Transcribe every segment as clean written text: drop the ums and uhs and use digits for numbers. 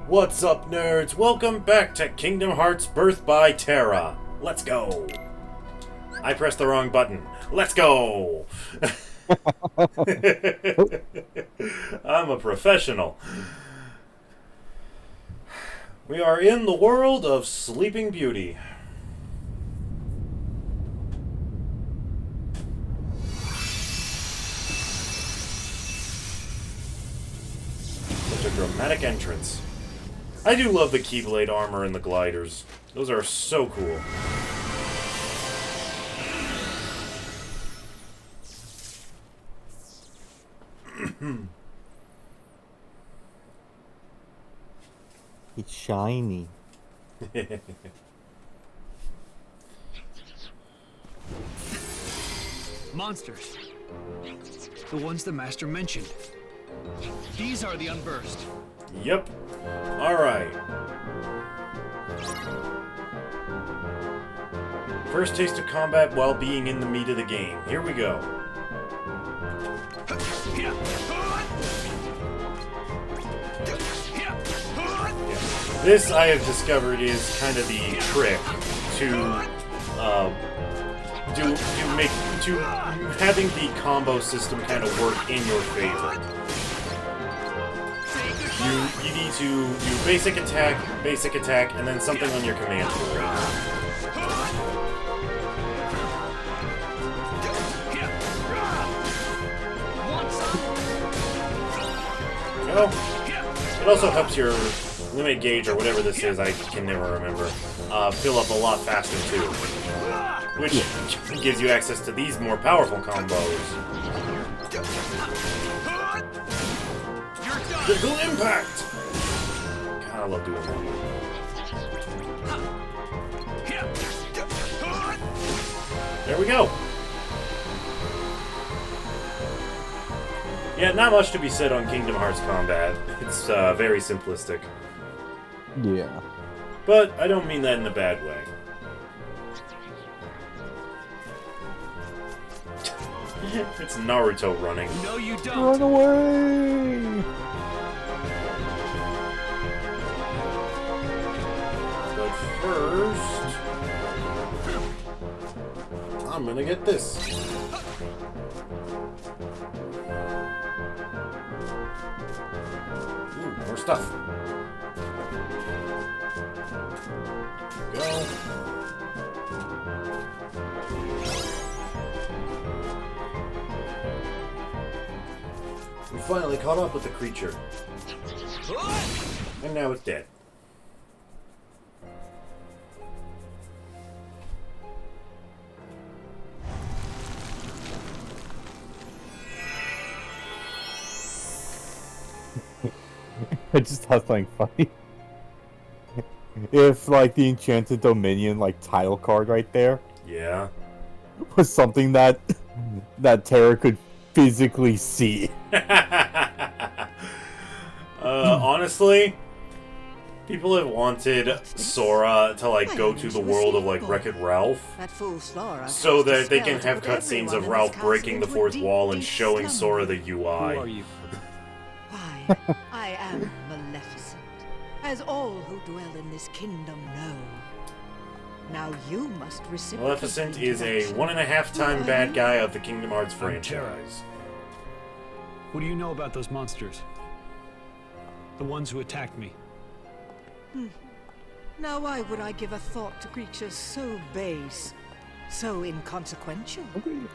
What's up, nerds? Welcome back to Kingdom Hearts Birth by Terra. Let's go! I pressed the wrong button. Let's go! I'm a professional. We are in the world of Sleeping Beauty. Such a dramatic entrance. I do love the Keyblade armor and the gliders. Those are so cool. It's shiny. Monsters. The ones the Master mentioned. These are the Unburst. Yep. Alright. First taste of combat while being in the meat of the game. Here we go. Yeah. This, I have discovered, is kind of the trick to having the combo system kind of work in your favor. You need to do basic attack, and then something on your command tool. Go. It also helps your limit gauge, or whatever this is, I can never remember, fill up a lot faster too. Which gives you access to these more powerful combos. Critical impact! God, I love doing that. There we go. Yeah, not much to be said on Kingdom Hearts combat. It's very simplistic. Yeah. But I don't mean that in a bad way. It's Naruto running. No, you don't. Run away! But first, I'm gonna get this. Ooh, more stuff. Go. We finally caught up with the creature. And now it's dead. I just thought something funny. If, like, the Enchanted Dominion, like, title card right there Yeah. was something that Terra could physically see. Honestly, people have wanted Sora to, like, go to the world of, like, Wreck-It Ralph, so that they can have cutscenes of Ralph breaking the fourth wall and showing Sora the Who are UI. you? Why, I am Maleficent, as all who dwell in this kingdom know. Now you must reciprocate. Maleficent is a 1.5-time bad guy of the Kingdom Hearts I'm Terra. franchise. What do you know about those monsters? The ones who attacked me. Now why would I give a thought to creatures so base, so inconsequential?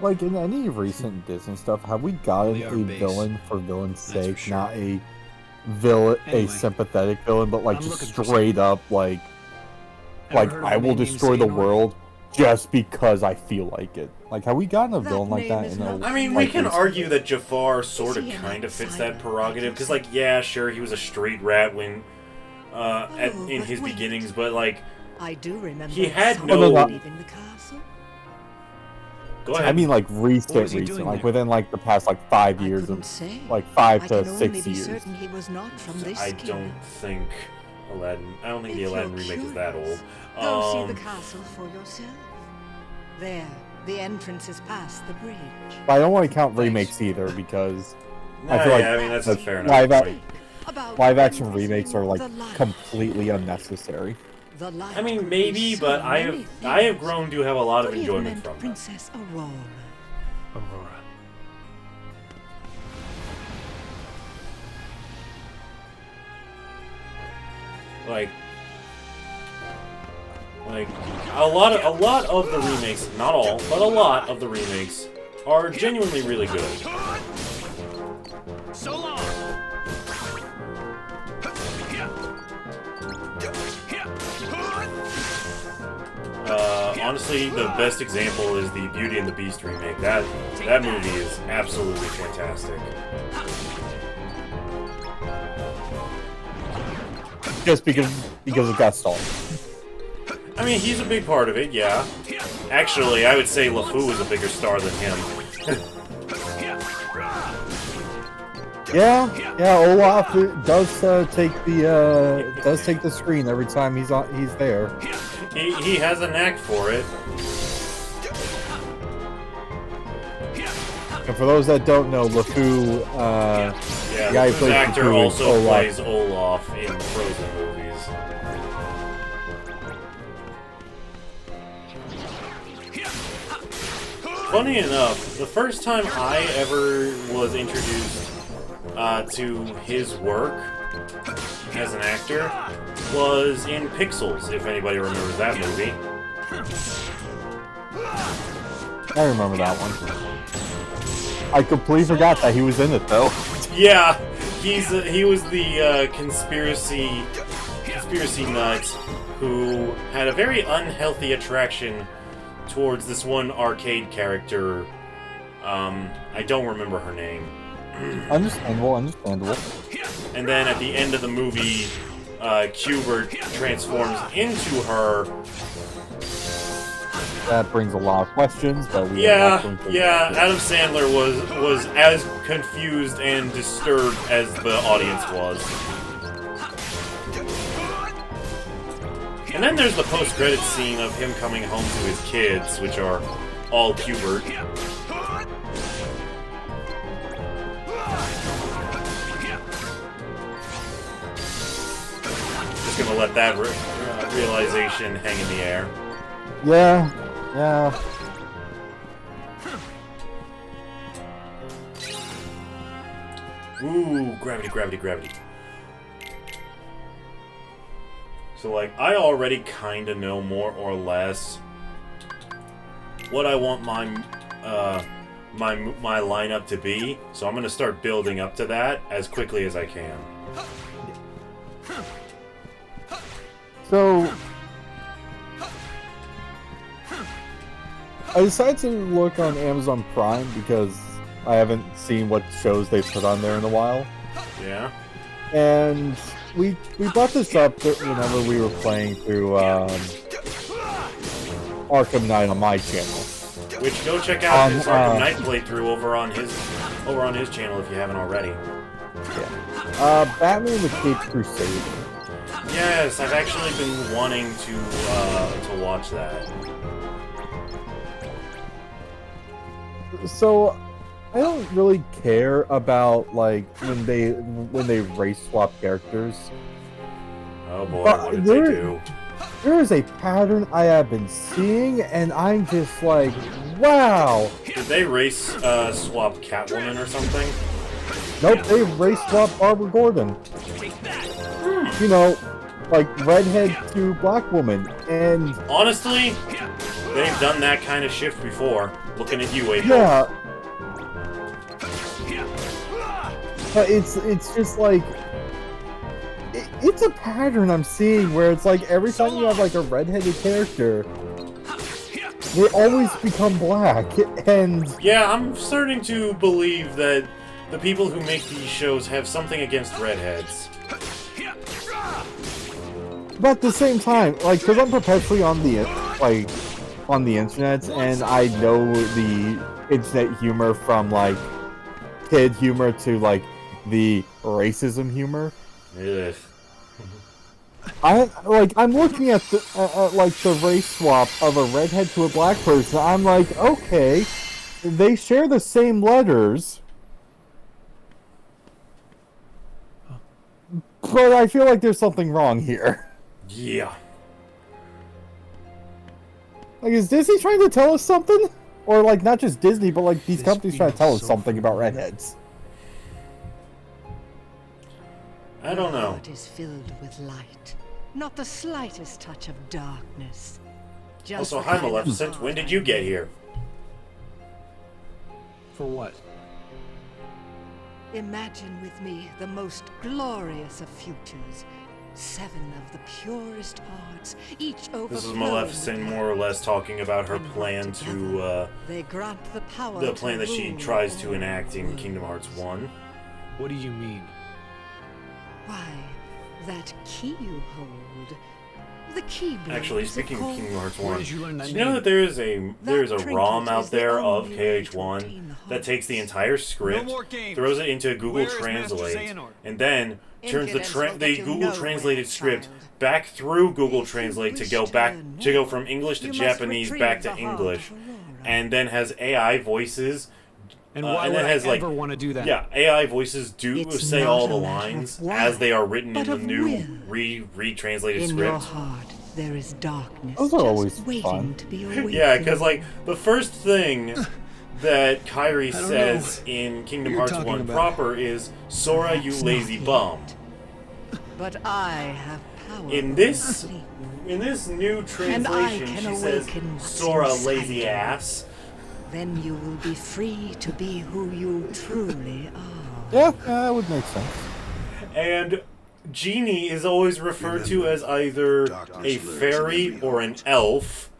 Like, in any recent Disney stuff, have we gotten They are a base. villain for villain's That's for sake? sure. Not a villain, Anyway, a sympathetic villain, but, like, I'm just looking for straight up, like, Ever heard of I a will name named destroy the Xehanort? world just because I feel like it. Like, have we gotten a That villain like name that is in a, not I mean, we like, can recent- argue that Jafar sort of Is he an kind of fits outsider? that prerogative, because, like, yeah, sure, he was a straight rat when, in but his wait. beginnings, but, like, I do remember. He had someone no- leaving the castle. go ahead. I mean, like, What was he recent, doing like, there? within, like, the past, like, 5 I years couldn't of, say. like, 5 I to can 6 only be years. certain he was not from this I kingdom. don't think Aladdin. I don't think the If Aladdin you're remake is that old. curious, Go see the castle for yourself. There, the entrance is past the bridge. But I don't want to count Thanks. remakes either, because Nah, I feel like yeah, I mean that's a fair enough live point. live-action remakes are like completely unnecessary. I mean, maybe, but I have grown to have a lot of enjoyment from them. Princess Aurora. Aurora. Like a lot of the remakes, not all, but a lot of the remakes are genuinely really good. So long. Honestly, the best example is the Beauty and the Beast remake. That movie is absolutely fantastic. Just because it got stalled. I mean, he's a big part of it, yeah. Actually, I would say LeFou is a bigger star than him. Yeah, Olaf does take the screen every time he's there. He has a knack for it. And for those that don't know, LeFou, yeah, the guy who LeFou's plays actor LeFou also Olaf. plays Olaf in the Frozen movies. Funny enough, the first time I ever was introduced to his work as an actor was in Pixels, if anybody remembers that movie. I remember that one. I completely forgot that he was in it, though. Yeah, he was the conspiracy nut who had a very unhealthy attraction towards this one arcade character. I don't remember her name. Understandable. And then at the end of the movie, Qbert transforms into her. That brings a lot of questions, but Adam Sandler was as confused and disturbed as the audience was. And then there's the post-credits scene of him coming home to his kids, which are all Qbert. Just gonna let that realization hang in the air. Yeah. Ooh, gravity. So, like, I already kind of know more or less what I want my lineup to be, so I'm gonna start building up to that as quickly as I can. So I decided to look on Amazon Prime because I haven't seen what shows they put on there in a while. Yeah. And we brought this up whenever we were playing through Arkham Knight on my channel. Which go check out his Arkham Knight playthrough over on his channel if you haven't already. Yeah. Batman the Caped Crusader. Yes, I've actually been wanting to watch that. So I don't really care about like when they race swap characters. Oh boy, But what did they do? There is a pattern I have been seeing, and I'm just like, wow. Did they race swap Catwoman or something? Nope, they race swap Barbara Gordon. You know, like redhead to black woman, and honestly, they've done that kind of shift before. Looking at you, April. Yeah. But it's just like it's a pattern I'm seeing where it's like every time you have like a redheaded character, they always become black. And yeah, I'm starting to believe that the people who make these shows have something against redheads. But at the same time, like, because I'm perpetually on the internet, and I know the internet humor from like kid humor to like the racism humor. Ugh. I'm looking at like the race swap of a redhead to a black person. I'm like, okay, they share the same letters. But I feel like there's something wrong here. Yeah. Like, is Disney trying to tell us something? Or, like, not just Disney, but, like, these companies trying to tell us something about redheads? I don't know. It is filled with light, not the slightest touch of darkness. Just Also, hi Maleficent, when did you get here? For what? Imagine with me the most glorious of futures. 7 of the purest hearts, each overflowing. This is Maleficent more or less talking about her plan to, they grant the power the plan to that she rule tries to all enact in worlds. Kingdom Hearts 1. What do you mean? Why, that key you hold. The key. Actually, speaking of Kingdom Hearts 1, Where did you learn that do you know name? that there is a trinket ROM is out the there of only way to KH1 obtain the that takes the hearts. entire script, more games. throws it into Google Where is Master Translate, Xehanort? and then turns Impudence will the get you Google nowhere, translated script child. back through Google If you Translate to wish go to back learn to go more, from English to you must Japanese back retrieve to the heart English, of Aurora. and then has AI voices. And why and would then I has ever want to do that? Yeah, AI voices do It's say not all a the matter of lines why, as they are written in but the of new will. retranslated In your script. heart, there is darkness Those are just always waiting fun. to be awakened. Yeah, because like the first thing that Kairi don't says know in Kingdom what Hearts you're 1 talking about. proper is Sora, you Perhaps lazy not bum. yet. But I have power. In over this sleep. in this new And I translation, can she says awaken what's Sora, inside lazy you. ass. Then you will be free to be who you truly are. Yeah, that would make sense. And Genie is always referred to as either a fairy or an elf.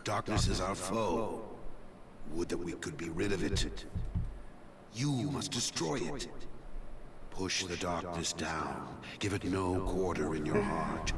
Darkness is our foe. Would that we could be rid of it. You must destroy it. Push the darkness down. Give it no quarter in your heart.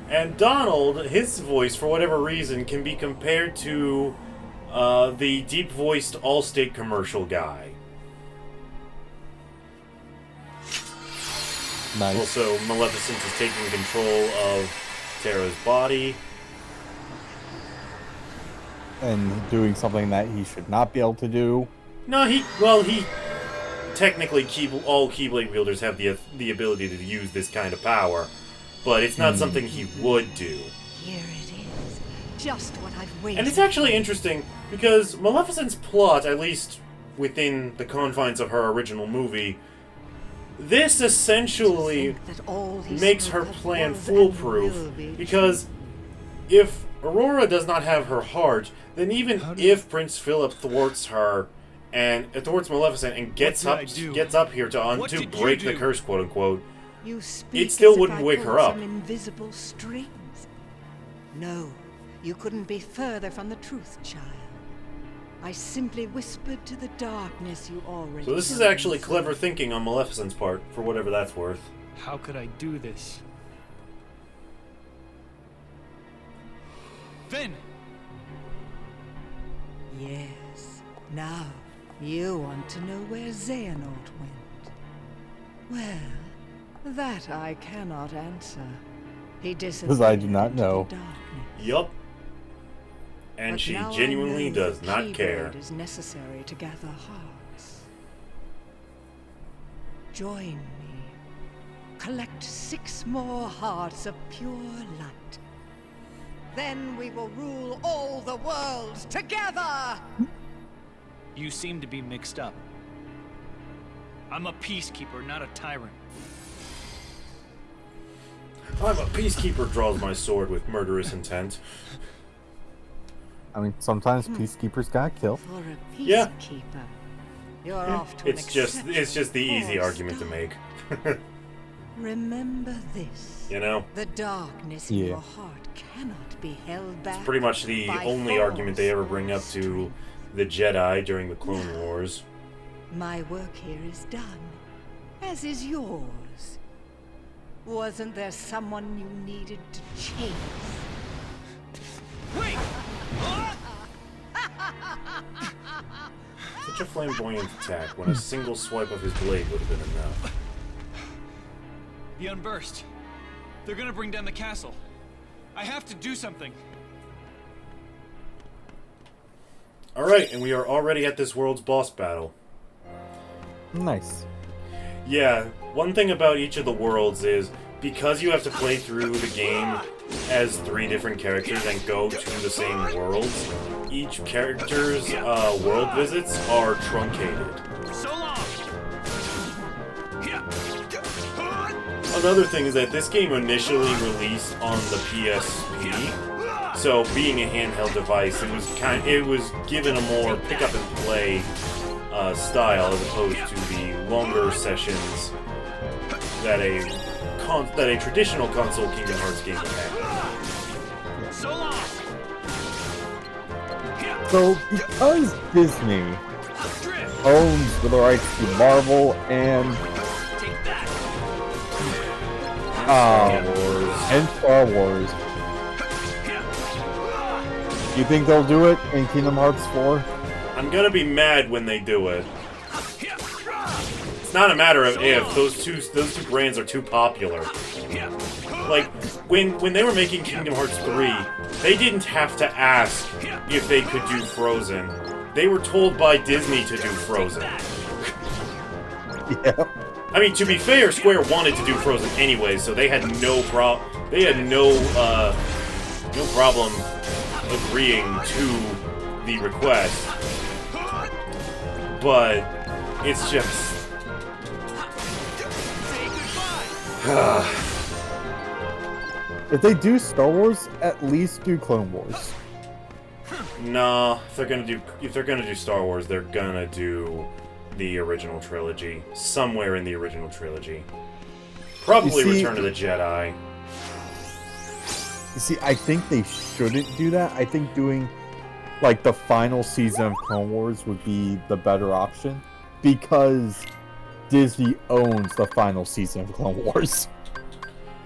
And Donald, his voice, for whatever reason, can be compared to the deep-voiced Allstate commercial guy. Nice. Also, Maleficent is taking control of Terra's body. And doing something that he should not be able to do. No, he technically, all Keyblade wielders have the ability to use this kind of power, but it's not something he would do. Here it is. Just what I've waited And it's actually interesting, because Maleficent's plot, at least within the confines of her original movie, this essentially makes her plan foolproof, because if Aurora does not have her heart, then even if Prince Philip thwarts her and thwarts Maleficent and gets up here to break the curse, quote unquote, You speak it still as if wouldn't I wake pulled her up. some invisible strings. No, you couldn't be further from the truth, child. I simply whispered to the darkness you already. So this is know actually inside. clever thinking on Maleficent's part, for whatever that's worth. How could I do this? Then! Yes. Now, you want to know where Xehanort went. Well, that I cannot answer. He disappeared. I do not into know. the darkness. Yup. And But she now I genuinely know does the not Keyblade care. is necessary to gather hearts. Join me. Collect 6 more hearts of pure light. Then we will rule all the worlds together! You seem to be mixed up. I'm a peacekeeper, not a tyrant. I'm a peacekeeper, draws my sword with murderous intent. I mean, sometimes peacekeepers got killed. For a Yeah. peacekeeper, you're off to an It's just the easy false argument to start. make. Remember this. You know? The darkness in Yeah. your heart cannot be held back. Pretty much the by only argument they ever bring up force to strength. the Jedi during the Clone Wars. My work here is done, as is yours. Wasn't there someone you needed to chase? Wait! Such a flamboyant attack when a single swipe of his blade would have been enough. The Unburst. They're gonna bring down the castle. I have to do something. Alright, and we are already at this world's boss battle. Nice. Yeah, one thing about each of the worlds is, because you have to play through the game as 3 different characters and go to the same worlds, each character's world visits are truncated. So long. Another thing is that this game initially released on the PSP, so being a handheld device, it was given a more pick up and play style as opposed to the longer sessions that a traditional console Kingdom Hearts game would have. So long. So, because Disney owns the rights to Marvel and Star Wars, you think they'll do it in Kingdom Hearts 4? I'm gonna be mad when they do it. It's not a matter of if. Those two brands are too popular. Like, when they were making Kingdom Hearts 3, they didn't have to ask if they could do Frozen. They were told by Disney to do Frozen. Yeah. I mean, to be fair, Square wanted to do Frozen anyway, so they had no problem agreeing to the request. But it's just if they do Star Wars, at least do Clone Wars. nah. If they're gonna do Star Wars, they're gonna do the original trilogy. Somewhere in the original trilogy. Probably Return of the Jedi. You see, I think they shouldn't do that. I think doing, like, the final season of Clone Wars would be the better option. Because Disney owns the final season of Clone Wars.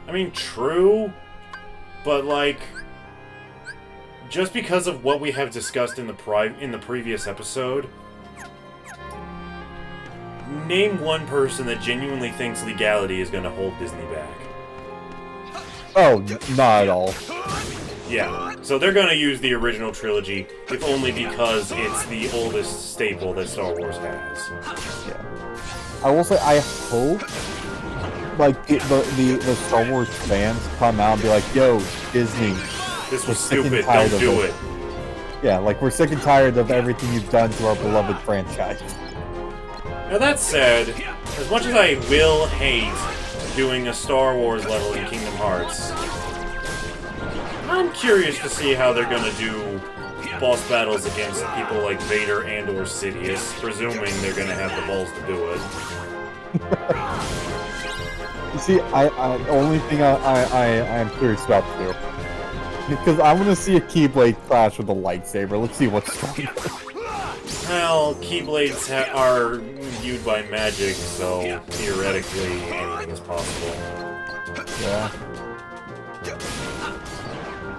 I mean, true. But, like, just because of what we have discussed in the previous episode, name one person that genuinely thinks legality is going to hold Disney back. Oh, not at all. Yeah, so they're going to use the original trilogy, if only because it's the oldest staple that Star Wars has. Yeah. I will say, I hope, like, the Star Wars fans come out and be like, yo, Disney, This was stupid, don't do it. Yeah, like, we're sick and tired of everything you've done to our beloved franchise. Now that said, as much as I will hate doing a Star Wars level in Kingdom Hearts, I'm curious to see how they're gonna do boss battles against people like Vader and or Sidious, presuming they're gonna have the balls to do it. You see, the only thing I'm curious about too, because I want to see a Keyblade clash with a lightsaber. Let's see what's stronger. Well, Keyblades are viewed by magic, so theoretically anything is possible. Yeah.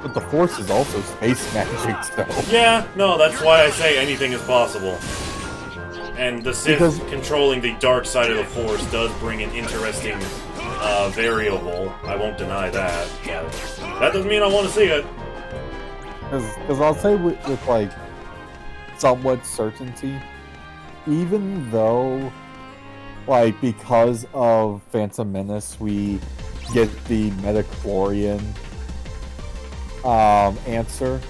But the Force is also space magic, so... Yeah, no, that's why I say anything is possible. And the Sith controlling the dark side of the Force does bring an interesting variable. I won't deny that, but that doesn't mean I want to see it. Because I'll say with like, somewhat certainty, even though, like, because of Phantom Menace, we get the Metachlorian answer,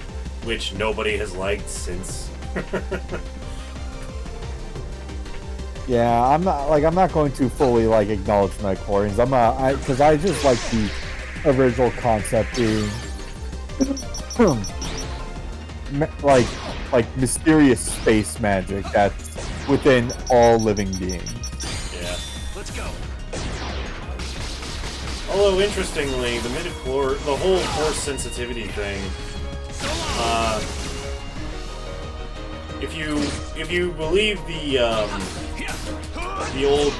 which nobody has liked since. Yeah, I'm not going to fully like acknowledge Metachlorians. Because I just like the original concept being like mysterious space magic that's within all living beings. Yeah. Let's go. Although interestingly, the whole Force sensitivity thing, if you believe the old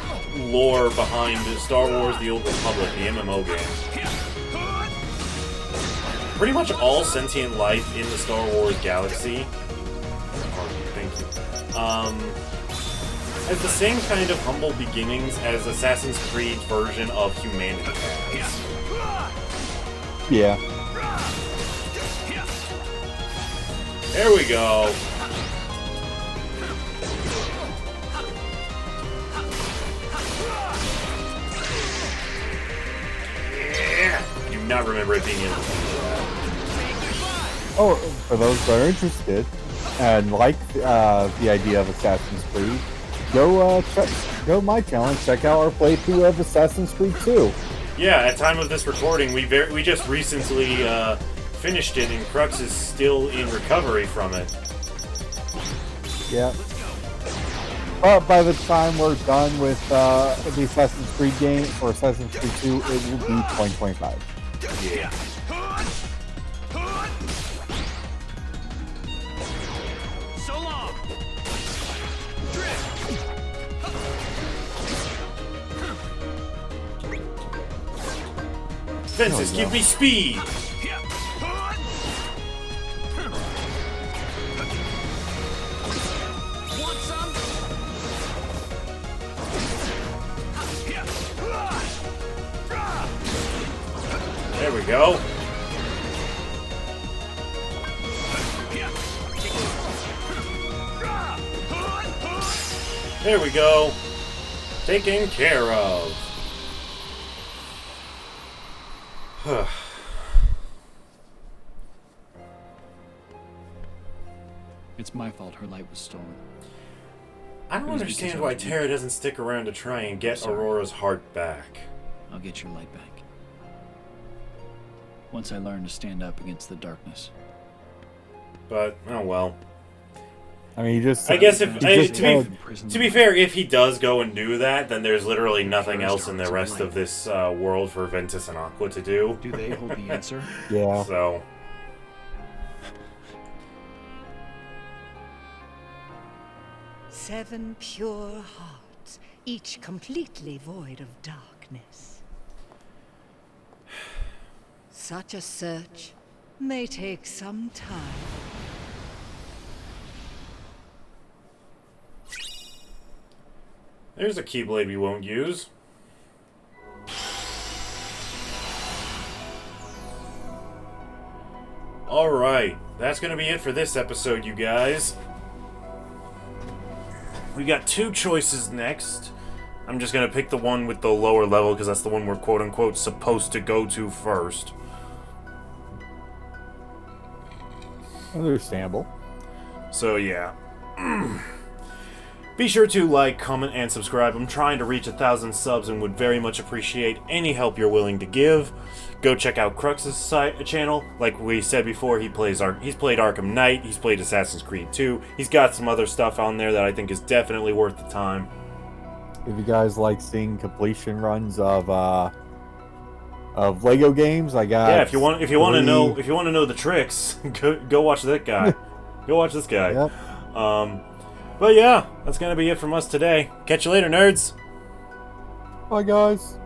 lore behind Star Wars: The Old Republic, the MMO game, pretty much all sentient life in the Star Wars galaxy, has the same kind of humble beginnings as Assassin's Creed's version of humanity has. Yeah. There we go. not remember it being in. Oh, for those that are interested and like the idea of Assassin's Creed, go my channel and check out our playthrough of Assassin's Creed 2. Yeah, at time of this recording, we just recently finished it, and Crux is still in recovery from it. Yeah. But by the time we're done with the Assassin's Creed game, or Assassin's Creed 2, it will be 2025. Yeah. So long. Fences, give me speed! Want some? There we go. There we go. Taken care of. It's my fault her light was stolen. I don't It was understand because I why was Terra weak. doesn't stick around to try and get sorry. Aurora's heart back. I'll get your light back. Once I learn to stand up against the darkness. But, oh well. I mean, I guess if just to be fair, if he does go and do that, then there's literally nothing else in the rest of this world for Ventus and Aqua to do. Do they hold the answer? Yeah. So, 7 pure hearts, each completely void of darkness. Such a search may take some time. there's a Keyblade we won't use. Alright, that's gonna be it for this episode, you guys. We got 2 choices next. I'm just gonna pick the one with the lower level because that's the one we're quote-unquote supposed to go to first. Understandable. So yeah. Be sure to like, comment, and subscribe. I'm trying to reach 1,000 subs and would very much appreciate any help you're willing to give. Go check out Crux's channel. Like we said before, he's played Arkham Knight, he's played Assassin's Creed 2. He's got some other stuff on there that I think is definitely worth the time. If you guys like seeing completion runs of Lego games, I got. Yeah, if you want to know the tricks, go watch that guy. Go watch this guy. Yep. But yeah, that's gonna be it from us today. Catch you later, nerds. Bye, guys.